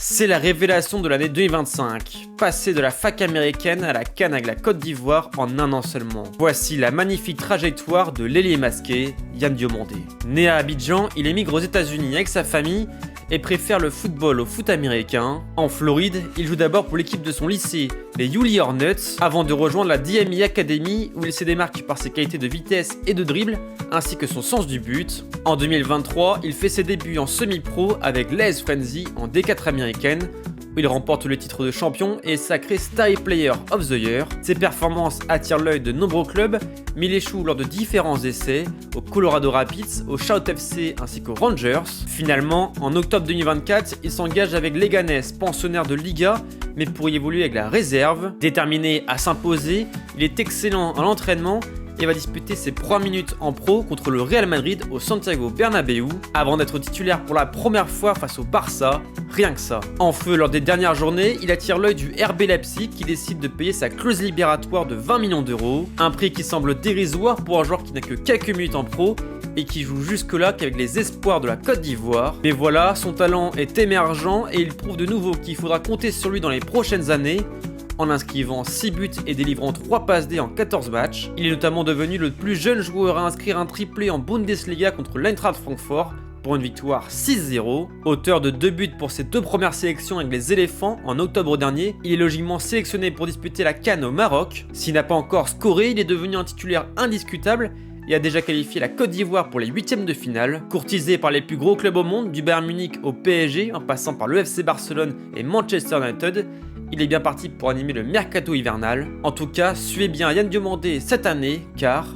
C'est la révélation de l'année 2025, passer de la fac américaine à la CAN avec la Côte d'Ivoire en un an seulement. Voici la magnifique trajectoire de l'ailier masqué, Yann Diomandé. Né à Abidjan, il émigre aux États-Unis avec sa famille et préfère le football au foot américain. En Floride, il joue d'abord pour l'équipe de son lycée, les Yulee Hornets, avant de rejoindre la DMI Academy où il se démarque par ses qualités de vitesse et de dribble, ainsi que son sens du but. En 2023, il fait ses débuts en semi-pro avec l'AS Frenzy en D4 américaine, où il remporte le titre de champion et est sacré Star Player of the Year. Ses performances attirent l'œil de nombreux clubs, mais il échoue lors de différents essais, au Colorado Rapids, au Shout FC ainsi qu'aux Rangers. Finalement, en octobre 2024, il s'engage avec Leganés, pensionnaire de Liga, mais pour y évoluer avec la réserve. Déterminé à s'imposer, il est excellent à l'entraînement et va disputer ses 3 minutes en pro contre le Real Madrid au Santiago Bernabéu, avant d'être titulaire pour la première fois face au Barça, rien que ça. En feu lors des dernières journées, il attire l'œil du RB Leipzig qui décide de payer sa clause libératoire de 20 millions d'euros, un prix qui semble dérisoire pour un joueur qui n'a que quelques minutes en pro et qui joue jusque-là qu'avec les espoirs de la Côte d'Ivoire. Mais voilà, son talent est émergent et il prouve de nouveau qu'il faudra compter sur lui dans les prochaines années, en inscrivant 6 buts et délivrant 3 passes D en 14 matchs. Il est notamment devenu le plus jeune joueur à inscrire un triplé en Bundesliga contre l'Eintracht Francfort pour une victoire 6-0. Auteur de 2 buts pour ses 2 premières sélections avec les éléphants en octobre dernier, il est logiquement sélectionné pour disputer la CAN au Maroc. S'il n'a pas encore scoré, il est devenu un titulaire indiscutable et a déjà qualifié la Côte d'Ivoire pour les 8e de finale. Courtisé par les plus gros clubs au monde, du Bayern Munich au PSG, en passant par le FC Barcelone et Manchester United, il est bien parti pour animer le mercato hivernal. En tout cas, suivez bien Yann Diomandé cette année, car